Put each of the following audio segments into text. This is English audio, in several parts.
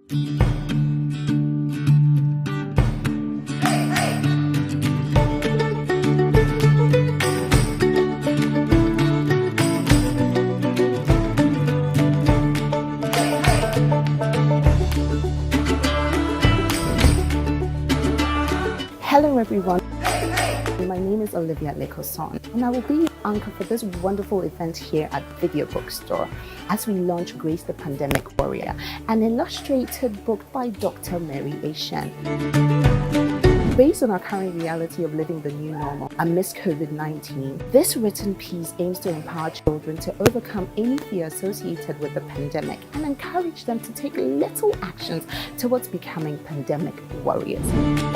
Hello everyone, my name is Olivia Lekoson and I will be your anchor for this wonderful event here at Video Bookstore as we launch Grace the Pandemic Warrior, an illustrated book by Dr. Mary Ashun. Based on our current reality of living the new normal amidst COVID-19, this written piece aims to empower children to overcome any fear associated with the pandemic and encourage them to take little actions towards becoming pandemic warriors.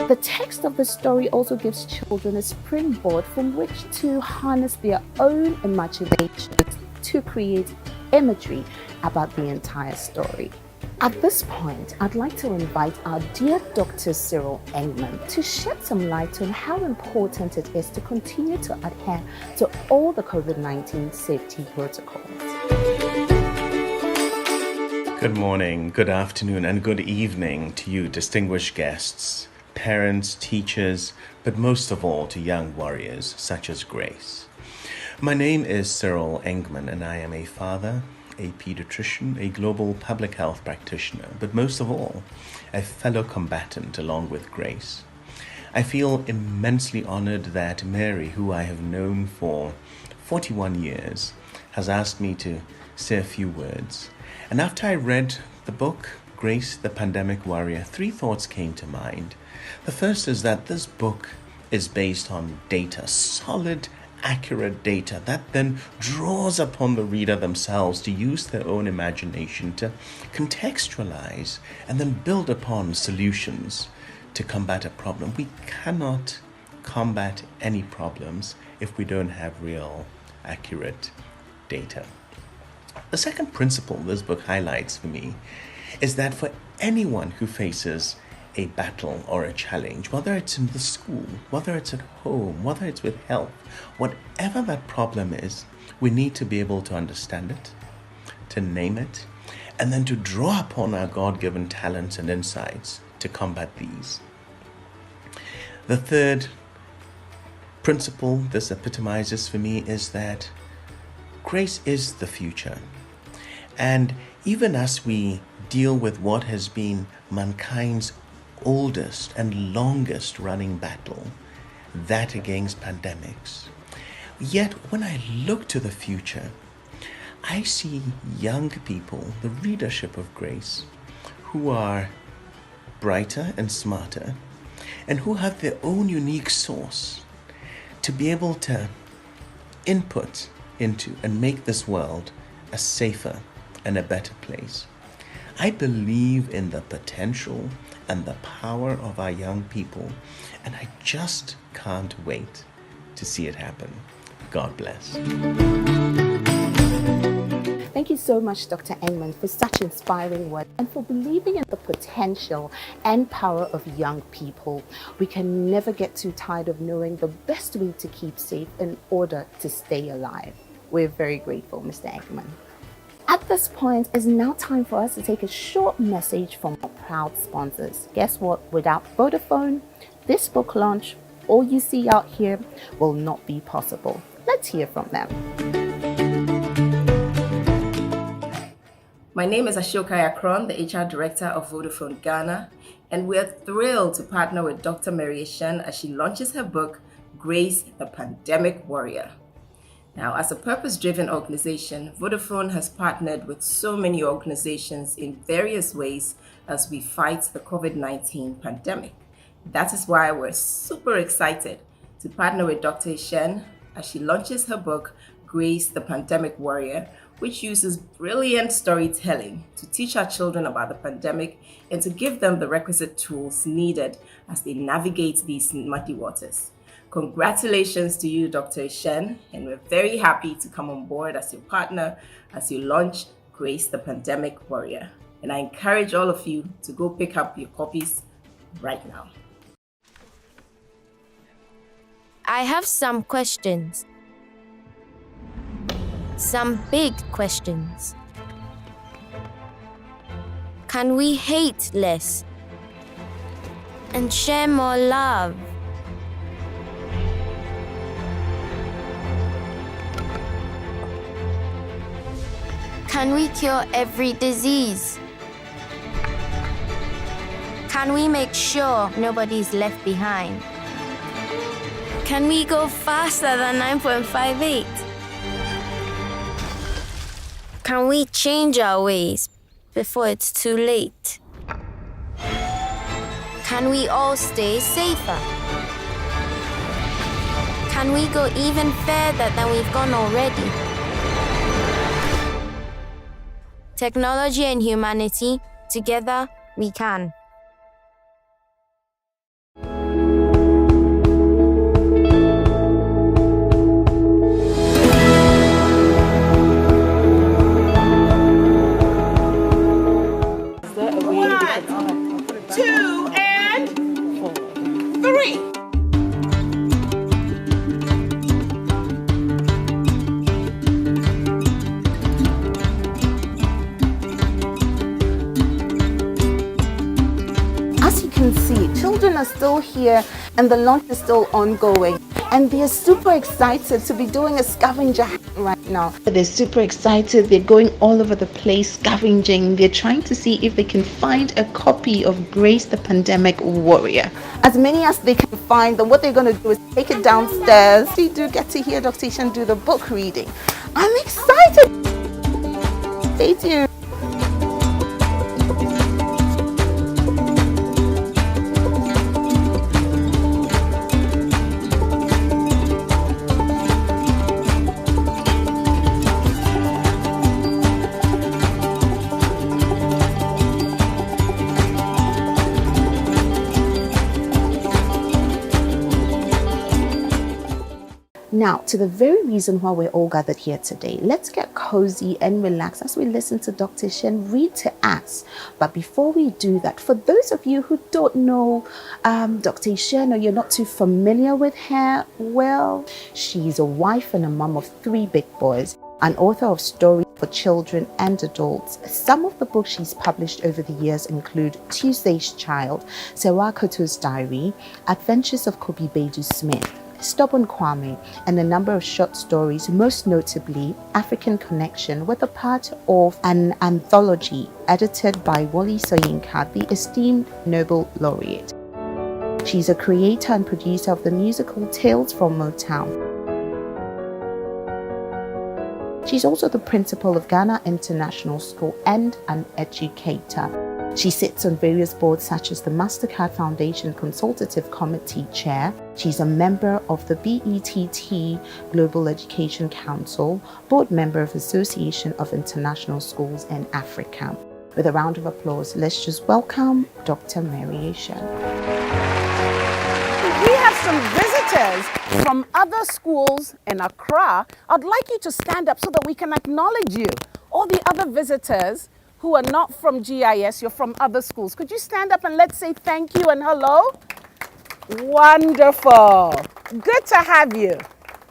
The text of the story also gives children a springboard from which to harness their own imaginations to create imagery about the entire story. At this point, I'd like to invite our dear Dr. Cyril Engman to shed some light on how important it is to continue to adhere to all the COVID-19 safety protocols. Good morning, good afternoon, and good evening to you, distinguished guests, parents, teachers, but most of all to young warriors such as Grace. My name is Cyril Engman, and I am a father, a pediatrician, a global public health practitioner, but most of all, a fellow combatant along with Grace. I feel immensely honored that Mary, who I have known for 41 years, has asked me to say a few words. And after I read the book, Grace the Pandemic Warrior, three thoughts came to mind. The first is that this book is based on data, solid, accurate data that then draws upon the reader themselves to use their own imagination to contextualize and then build upon solutions to combat a problem. We cannot combat any problems if we don't have real, accurate data. The second principle this book highlights for me is that for anyone who faces a battle or a challenge, whether it's in the school, whether it's at home, whether it's with health, whatever that problem is, we need to be able to understand it, to name it, and then to draw upon our God-given talents and insights to combat these. The third principle this epitomizes for me is that grace is the future. And even as we deal with what has been mankind's oldest and longest running battle, that against pandemics. Yet when I look to the future, I see young people, the readership of Grace, who are brighter and smarter and who have their own unique source to be able to input into and make this world a safer and a better place. I believe in the potential and the power of our young people, and I just can't wait to see it happen. God bless. Thank you so much, Dr. Engman, for such inspiring words and for believing in the potential and power of young people. We can never get too tired of knowing the best way to keep safe in order to stay alive. We're very grateful, Mr. Engman. At this point, it's now time for us to take a short message from our proud sponsors. Guess what? Without Vodafone, this book launch, all you see out here, will not be possible. Let's hear from them. My name is Ashun, the HR Director of Vodafone Ghana, and we're thrilled to partner with Dr. Mary Ashun as she launches her book, Grace the Pandemic Warrior. Now, as a purpose-driven organization, Vodafone has partnered with so many organizations in various ways as we fight the COVID-19 pandemic. That is why we're super excited to partner with Dr. Ashun as she launches her book, Grace the Pandemic Warrior, which uses brilliant storytelling to teach our children about the pandemic and to give them the requisite tools needed as they navigate these muddy waters. Congratulations to you, Dr. Ashun, and we're very happy to come on board as your partner as you launch Grace the Pandemic Warrior. And I encourage all of you to go pick up your copies right now. I have some questions. Some big questions. Can we hate less and share more love? Can we cure every disease? Can we make sure nobody's left behind? Can we go faster than 9.58? Can we change our ways before it's too late? Can we all stay safer? Can we go even further than we've gone already? Technology and humanity, together we can. Children are still here and the launch is still ongoing, and they're super excited to be doing a scavenger hunt right now. They're super excited. They're going all over the place scavenging. They're trying to see if they can find a copy of Grace the Pandemic Warrior. As many as they can find, then what they're going to do is take it downstairs. We do get to hear Dr. Ashun do the book reading. I'm excited. Stay tuned. Now, to the very reason why we're all gathered here today, let's get cozy and relax as we listen to Dr. Ashun read to us. But before we do that, for those of you who don't know Dr. Ashun, or you're not too familiar with her, well, she's a wife and a mom of 3 big boys, an author of stories for children and adults. Some of the books she's published over the years include Tuesday's Child, Sewa Koto's Diary, Adventures of Kobe Bedu Smith, Stubborn Kwame, and a number of short stories, most notably African Connection, with a part of an anthology edited by Wole Soyinka, the esteemed Nobel laureate. She's a creator and producer of the musical Tales from Motown. She's also the principal of Ghana International School and an educator. She sits on various boards such as the MasterCard Foundation Consultative Committee Chair. She's a member of the BETT Global Education Council, board member of Association of International Schools in Africa. With a round of applause, let's just welcome Dr. Mary Ashun. We have some visitors from other schools in Accra. I'd like you to stand up so that we can acknowledge you. All the other visitors who are not from GIS, you're from other schools. Could you stand up and let's say thank you and hello? Wonderful. Good to have you.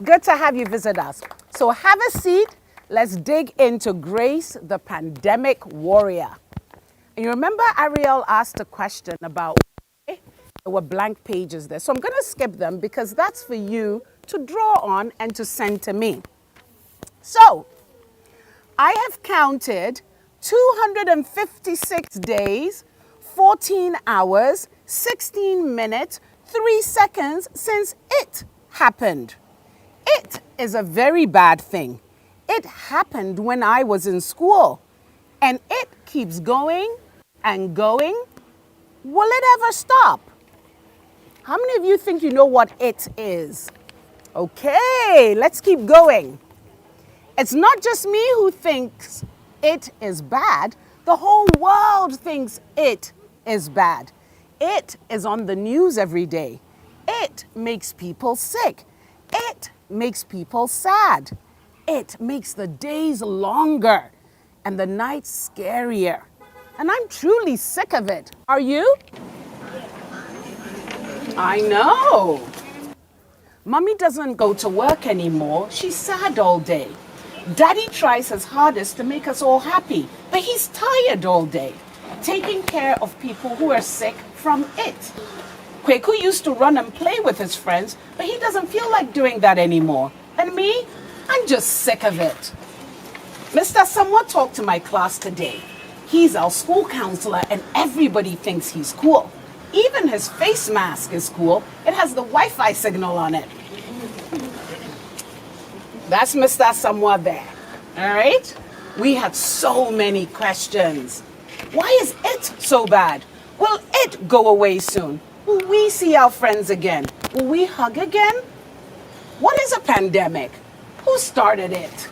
Good to have you visit us. So have a seat. Let's dig into Grace, the Pandemic Warrior. And you remember Ariel asked a question about why there were blank pages there. So I'm going to skip them because that's for you to draw on and to send to me. So I have counted 256 days, 14 hours, 16 minutes, 3 seconds since it happened. It is a very bad thing. It happened when I was in school, and it keeps going and going. Will it ever stop? How many of you think you know what it is? Okay, let's keep going. It's not just me who thinks it is bad. The whole world thinks it is bad. It is on the news every day. It makes people sick. It makes people sad. It makes the days longer and the nights scarier. And I'm truly sick of it. Are you? I know. Mommy doesn't go to work anymore. She's sad all day. Daddy tries his hardest to make us all happy, but he's tired all day. taking care of people who are sick from it. Kweku used to run and play with his friends, but he doesn't feel like doing that anymore. And me, I'm just sick of it. Mr. Samoa talked to my class today. He's our school counselor and everybody thinks he's cool. Even his face mask is cool. It has the Wi-Fi signal on it. That's Mr. Samoa there. All right? We had so many questions. Why is it so bad? Will it go away soon? Will we see our friends again? Will we hug again? What is a pandemic? Who started it?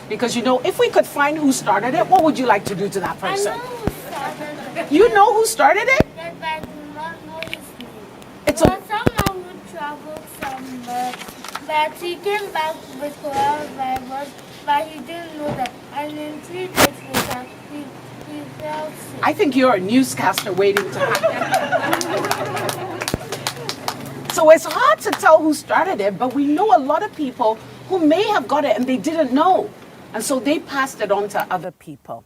Because you know, if we could find who started it, what would you like to do to that person? I know who started it. You know who started it? Yes, but I do not know his name. It's But someone who traveled somewhere, but he came back with coronavirus, but he didn't know that. And in 3 days later, he fell sick. I think you're a newscaster waiting to happen. So it's hard to tell who started it, but we know a lot of people who may have got it and they didn't know. And so they passed it on to other people.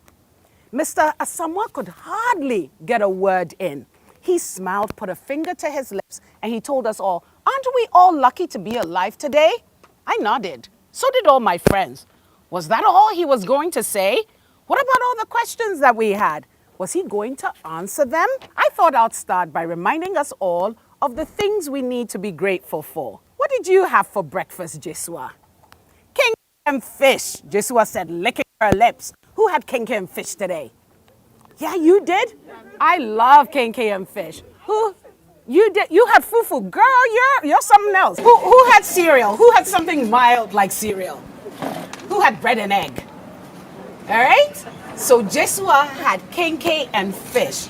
Mr. Asamoah could hardly get a word in. He smiled, put a finger to his lips, and he told us all, aren't we all lucky to be alive today? I nodded. So did all my friends. Was that all he was going to say? What about all the questions that we had? Was he going to answer them? I thought I'd start by reminding us all of the things we need to be grateful for. What did you have for breakfast, Jesua? King and fish, Jesua said, licking her lips. Who had kinky and fish today? Yeah, you did? I love kinky and fish. Who? You did? You had fufu. Girl, you're something else. Who had cereal? Who had something mild like cereal? Who had bread and egg? All right? So Jesua had kinky and fish.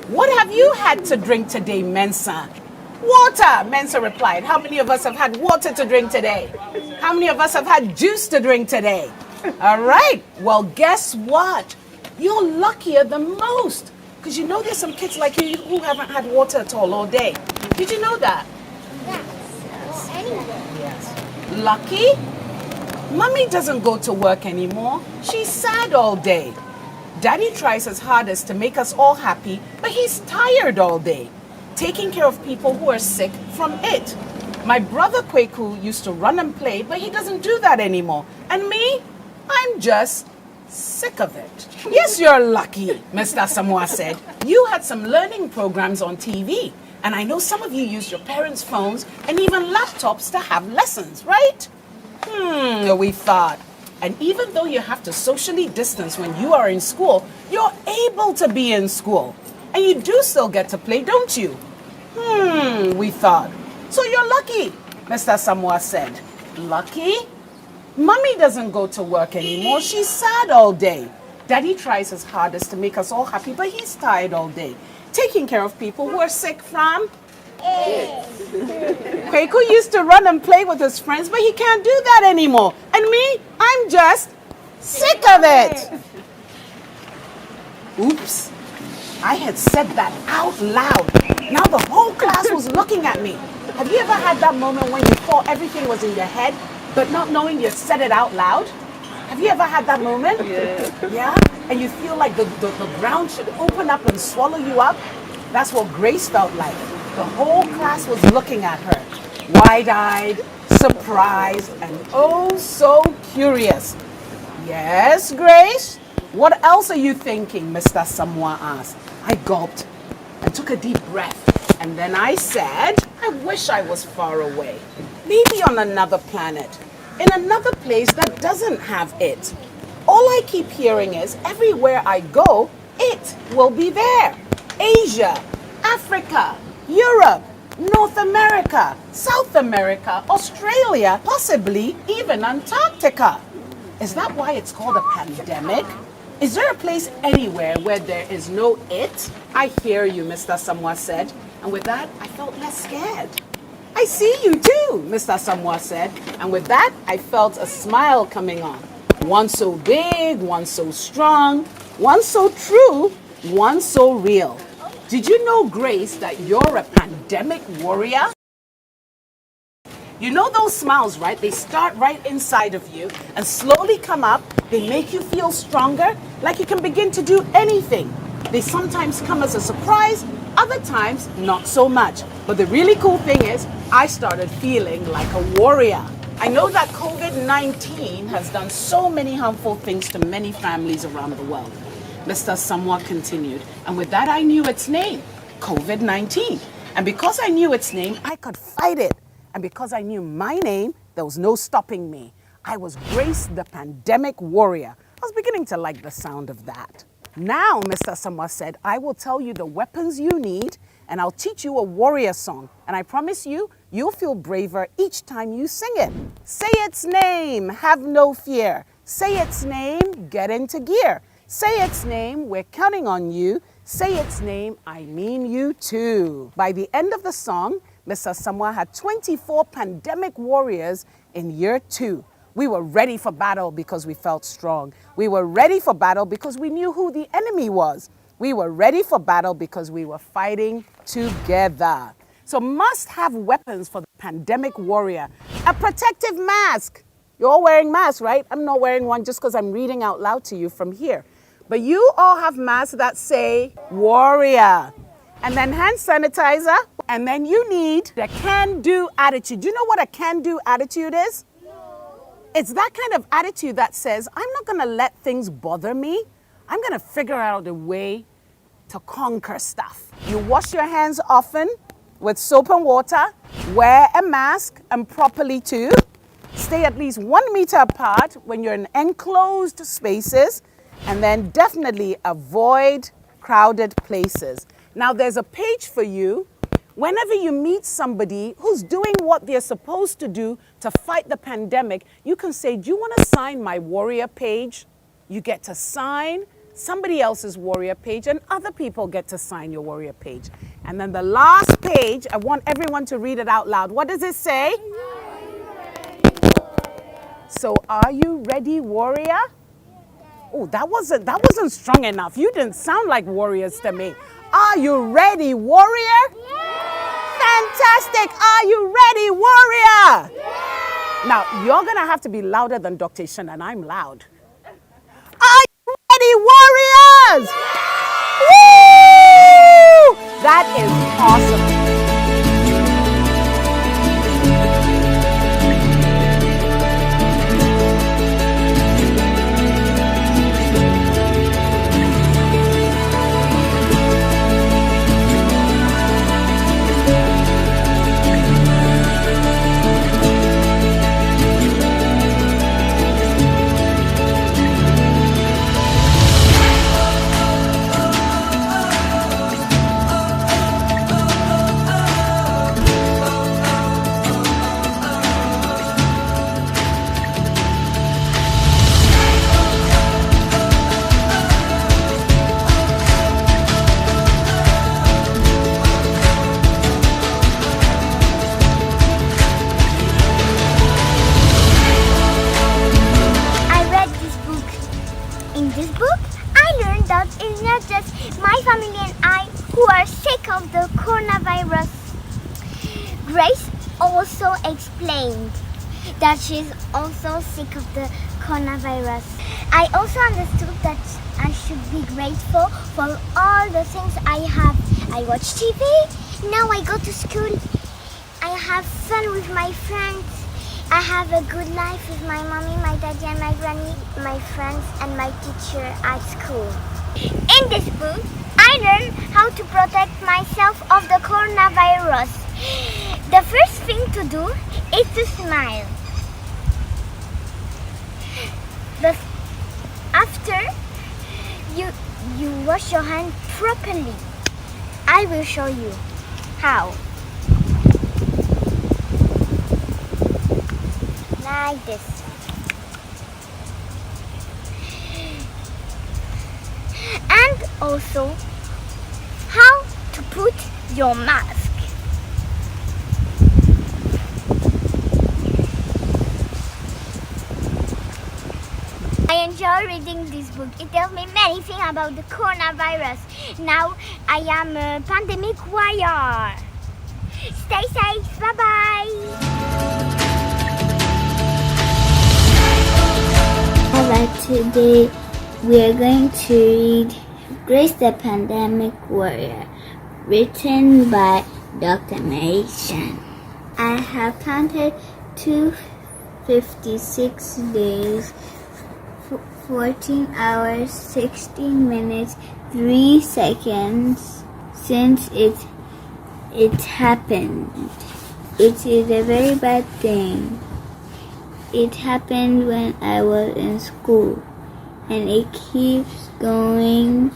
What have you had to drink today, Mensa? Water, Mensa replied. How many of us have had water to drink today? How many of us have had juice to drink today? All right. Well, guess what? You're luckier than most. Because you know there's some kids like you who haven't had water at all day. Did you know that? Yes. Anyway. Yes. Lucky? Mommy doesn't go to work anymore. She's sad all day. Daddy tries his hardest to make us all happy, but he's tired all day, taking care of people who are sick from it. My brother Kweku used to run and play, but he doesn't do that anymore. And me? I'm just sick of it. Yes, you're lucky, Mr. Samoa said. You had some learning programs on TV, and I know some of you use your parents' phones and even laptops to have lessons, right? We thought. And even though you have to socially distance when you are in school, you're able to be in school. And you do still get to play, don't you? We thought. So you're lucky, Mr. Samoa said. Lucky? Mommy doesn't go to work anymore. She's sad all day. Daddy tries his hardest to make us all happy, but he's tired all day, taking care of people who are sick from it. Kweku used to run and play with his friends, but he can't do that anymore. And me, I'm just sick of it. Oops. I had said that out loud. Now the whole class was looking at me. Have you ever had that moment when you thought everything was in your head, but not knowing you said it out loud? Have you ever had that moment? Yeah? And you feel like the ground should open up and swallow you up? That's what Grace felt like. The whole class was looking at her, wide-eyed, surprised, and oh so curious. Yes, Grace? What else are you thinking? Mr. Samoa asked. I gulped and took a deep breath. And then I said, I wish I was far away. Maybe on another planet. In another place that doesn't have it. All I keep hearing is, everywhere I go, it will be there. Asia, Africa, Europe, North America, South America, Australia, possibly even Antarctica. Is that why it's called a pandemic? Is there a place anywhere where there is no it? I hear you, Mr. Samoa said. And with that, I felt less scared. I see you too, Mr. Samoa said. And with that, I felt a smile coming on. One so big, one so strong, one so true, one so real. Did you know, Grace, that you're a pandemic warrior? You know those smiles, right? They start right inside of you and slowly come up. They make you feel stronger, like you can begin to do anything. They sometimes come as a surprise, other times not so much. But the really cool thing is, I started feeling like a warrior. I know that COVID-19 has done so many harmful things to many families around the world. Mr. Samoa continued, and with that I knew its name, COVID-19. And because I knew its name, I could fight it. And because I knew my name, there was no stopping me. I was Grace the Pandemic Warrior. I was beginning to like the sound of that. Now, Mr. Samoa said, I will tell you the weapons you need, and I'll teach you a warrior song. And I promise you, you'll feel braver each time you sing it. Say its name, have no fear. Say its name, get into gear. Say its name, we're counting on you. Say its name, I mean you too. By the end of the song, Mr. Samoa had 24 pandemic warriors in year 2. We were ready for battle because we felt strong. We were ready for battle because we knew who the enemy was. We were ready for battle because we were fighting together. So must have weapons for the pandemic warrior. A protective mask. You're all wearing masks, right? I'm not wearing one just because I'm reading out loud to you from here. But you all have masks that say warrior. And then hand sanitizer. And then you need the can-do attitude. Do you know what a can-do attitude is? It's that kind of attitude that says, I'm not going to let things bother me. I'm going to figure out a way to conquer stuff. You wash your hands often with soap and water. Wear a mask and properly too. Stay at least 1 meter apart when you're in enclosed spaces. And then definitely avoid crowded places. Now there's a page for you. Whenever you meet somebody who's doing what they're supposed to do to fight the pandemic, you can say, do you want to sign my warrior page? You get to sign somebody else's warrior page and other people get to sign your warrior page. And then the last page, I want everyone to read it out loud. What does it say? So are you ready, warrior? Oh, that wasn't strong enough. You didn't sound like warriors to me. Are you ready, warrior? Fantastic. Are you ready, warrior? Now, you're going to have to be louder than Dr. Ashun, and I'm loud. Are you ready, warriors? Woo! That is awesome. Grace also explained that she's also sick of the coronavirus. I also understood that I should be grateful for all the things I have. I watch TV, now I go to school, I have fun with my friends, I have a good life with my mommy, my daddy and my granny, my friends and my teacher at school. In this book, I learned how to protect myself of the coronavirus. The first thing to do is to smile. But after you wash your hand properly. I will show you how. Like this. And also how to put your mask. I enjoy reading this book. It tells me many things about the coronavirus. Now I am a pandemic warrior. Stay safe. Bye-bye. Alright, today we are going to read Grace the Pandemic Warrior, written by Dr. Mary Shan. I have counted 256 days, 14 hours, 16 minutes, 3 seconds since it happened. It is a very bad thing. It happened when I was in school, and it keeps going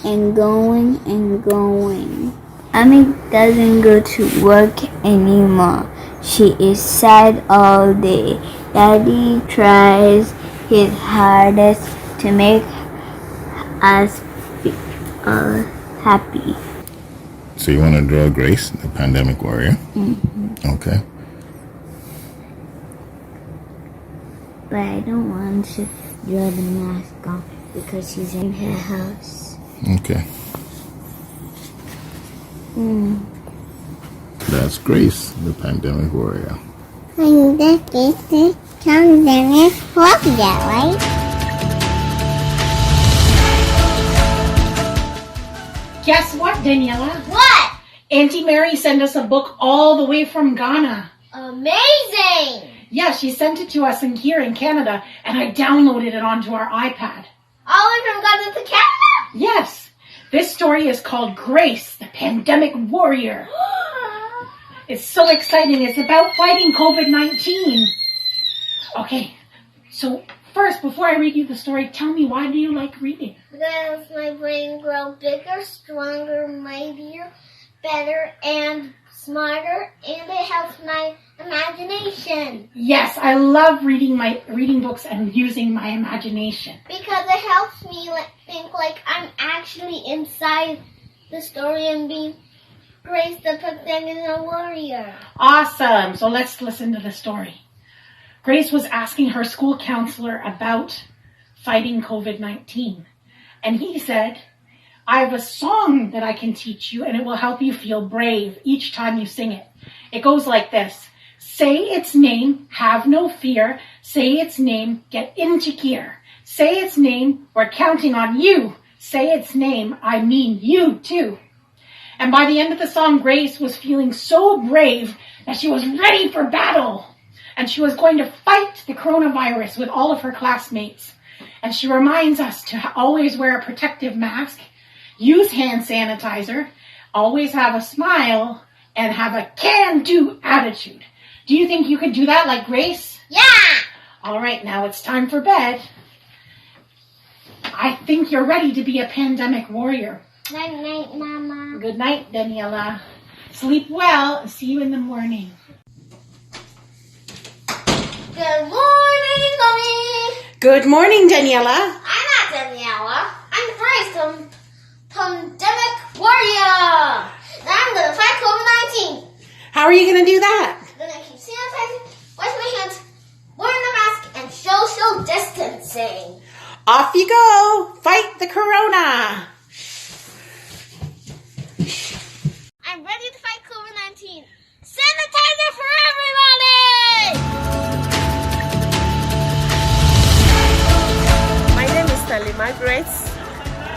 and going and going. Mommy doesn't go to work anymore. She is sad all day. Daddy tries his hardest to make us feel happy. So you want to draw Grace, the pandemic warrior? Mm-hmm. Okay. But I don't want to draw the mask on because she's in her house. Okay. That's Grace, the pandemic warrior. And that is the pandemic warrior, right? Guess what, Daniela? What? Auntie Mary sent us a book all the way from Ghana. Amazing! Yeah, she sent it to us here in Canada, and I downloaded it onto our iPad. All the way from Ghana to Canada? Yes, this story is called Grace, the Pandemic Warrior. It's so exciting. It's about fighting COVID-19. Okay, so first, before I read you the story, tell me, why do you like reading? Because my brain grows bigger, stronger, mightier, better, and smarter, and it helps my imagination. Yes, I love reading books and using my imagination. Because it helps me think like I'm actually inside the story and being Grace the Pandemic Warrior. Awesome. So let's listen to the story. Grace was asking her school counselor about fighting COVID-19. And he said, I have a song that I can teach you, and it will help you feel brave each time you sing it. It goes like this. Say its name, have no fear. Say its name, get into gear. Say its name, we're counting on you. Say its name, I mean you too. And by the end of the song, Grace was feeling so brave that she was ready for battle. And she was going to fight the coronavirus with all of her classmates. And she reminds us to always wear a protective mask, use hand sanitizer, always have a smile, and have a can-do attitude. Do you think you could do that like Grace? Yeah! All right, now it's time for bed. I think you're ready to be a pandemic warrior. Night, night, Mama. Good night, Daniela. Sleep well and see you in the morning. Good morning, Mommy. Good morning, Daniela. I'm not Daniela. I'm Grace, the Pandemic Warrior. Now I'm gonna fight COVID-19. How are you going to do that? I'm gonna keep sanitizing, wash my hands, wearing a mask, and social distancing. Off you go. Fight the corona. I'm ready to fight COVID-19. Sanitizer for everybody! My name is Stanley Margaret.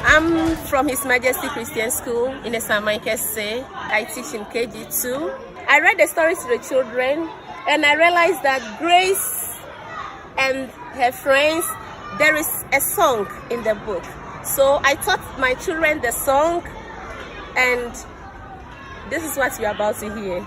I'm from His Majesty Christian School in the St. Michael's Say. I teach in KG2. I read the story to the children, and I realized that Grace and her friends, there is a song in the book. So I taught my children the song, and this is what you're about to hear.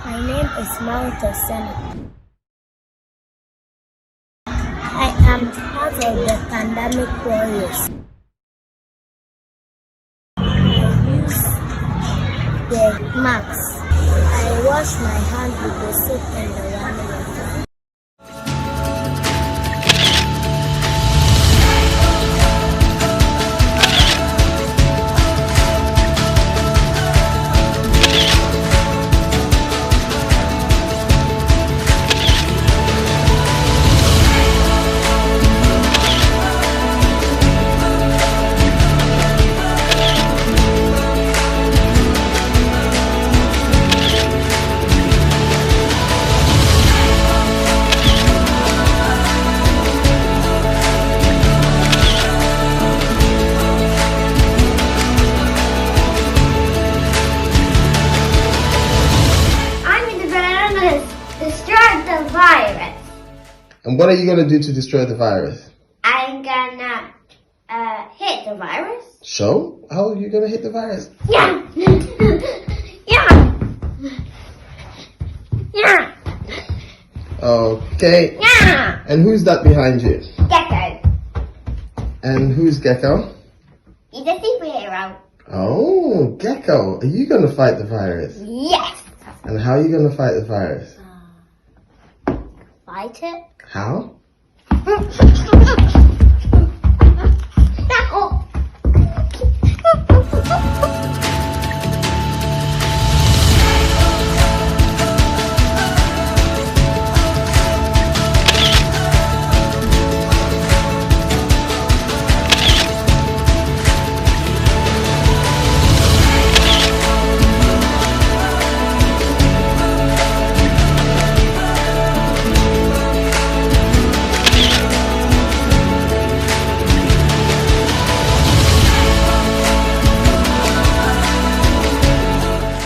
My name is Mount Senna. I am part of the Pandemic Warriors. I use the mask. I wash my hands with the soap and the running water. And what are you going to do to destroy the virus? I'm gonna hit the virus. So, how are you going to hit the virus? Yeah. Yeah. Yeah. Okay. Yeah. And who's that behind you? Gecko. And who's Gecko? He's a superhero. Oh, Gecko. Are you going to fight the virus? Yes. And how are you going to fight the virus? Fight it. How?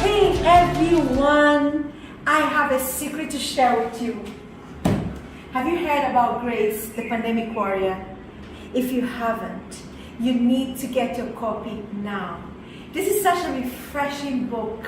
Hey everyone, I have a secret to share with you. Have you heard about Grace, the Pandemic Warrior? If you haven't, you need to get your copy now. This is such a refreshing book,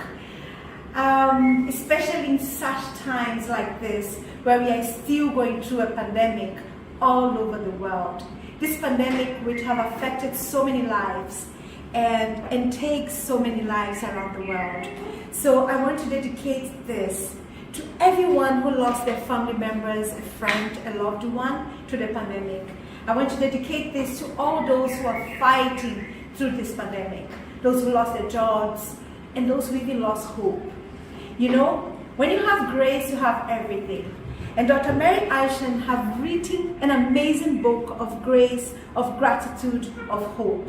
especially in such times like this, where we are still going through a pandemic all over the world. This pandemic which have affected so many lives and takes so many lives around the world. So I want to dedicate this to everyone who lost their family members, a friend, a loved one to the pandemic. I want to dedicate this to all those who are fighting through this pandemic, those who lost their jobs, and those who even lost hope. You know, when you have grace, you have everything. And Dr. Mary Ashun have written an amazing book of grace, of gratitude, of hope.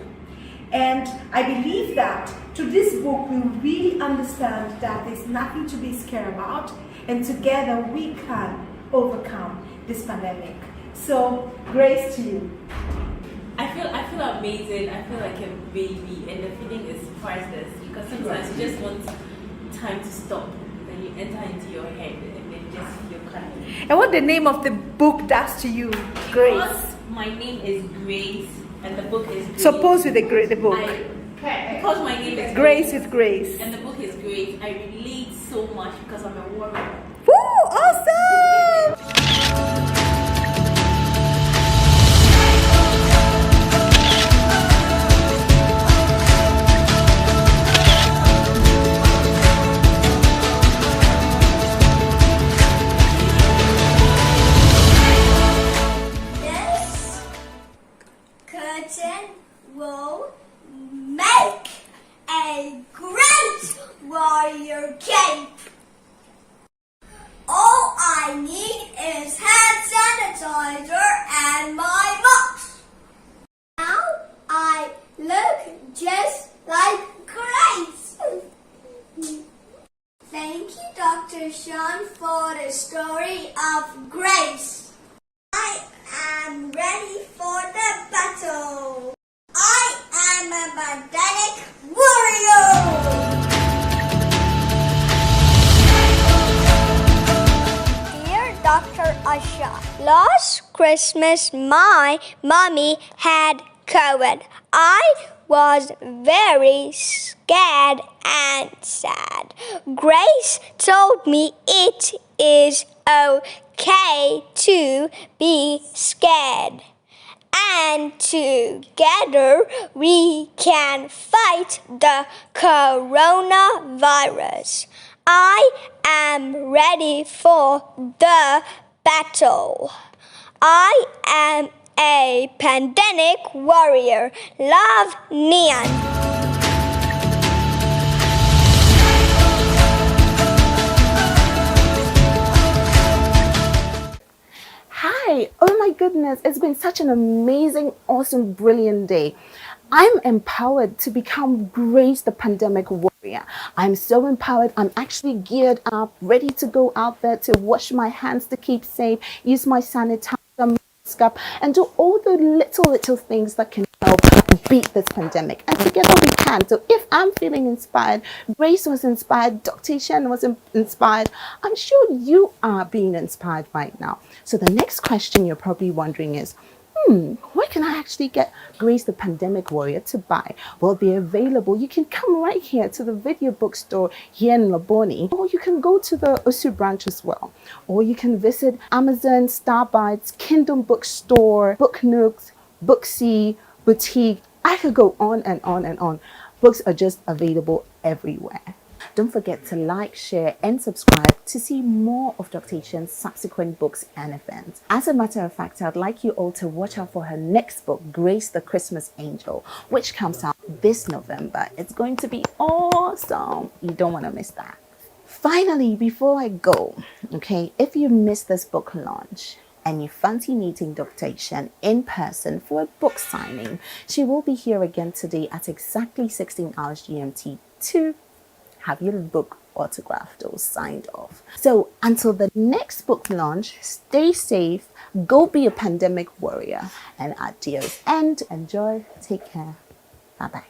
And I believe that through this book, we really understand that there's nothing to be scared about, and together we can overcome this pandemic. So, grace to you. I feel amazing. I feel like a baby, and the feeling is priceless because sometimes you just want time to stop, then you enter into your head, and then just feel kind of. And what the name of the book does to you, Grace? Because my name is Grace, and the book is Grace. So pose with the book. Because my name is Grace with Grace. And the book is Grace. I relate so much because I'm a warrior. Woo! Awesome! This curtain will make a great warrior cape. All I need is hand sanitizer and my box. Now I look just like Grace. Thank you, Dr. Ashun, for the story of Grace. I am ready for the battle. I am a pandemic warrior. Dear Dr. Ashun, last Christmas my mommy had COVID. I was very scared and sad. Grace told me it is okay to be scared, and together we can fight the coronavirus. I am ready for the battle. I am a pandemic warrior. Love, Nian. Hi, oh my goodness, it's been such an amazing, awesome, brilliant day. I'm empowered to become Grace the Pandemic Warrior. I'm so empowered. I'm actually geared up, ready to go out there to wash my hands to keep safe, use my sanitizer, up and do all the little things that can help beat this pandemic. And together we can. So if I'm feeling inspired, Grace was inspired, Dr. Shen was inspired, I'm sure you are being inspired right now. So the next question you're probably wondering is, where can I actually get Grace the Pandemic Warrior to buy? Well, they're available. You can come right here to the video bookstore here in Laboni, or you can go to the Osu branch as well. Or you can visit Amazon, Starbucks, Kindle Bookstore, Book Nooks, Booksy, Boutique. I could go on and on and on. Books are just available everywhere. Don't forget to like, share, and subscribe to see more of Dr. Shen's subsequent books and events. As a matter of fact, I'd like you all to watch out for her next book, Grace the Christmas Angel, which comes out this November. It's going to be awesome. You don't want to miss that. Finally, before I go, okay, if you missed this book launch and you fancy meeting Dr. Shen in person for a book signing, she will be here again today at exactly 16 hours GMT to have your book autographed or signed off. So until the next book launch, stay safe, go be a pandemic warrior, and adios. And enjoy, take care, bye-bye.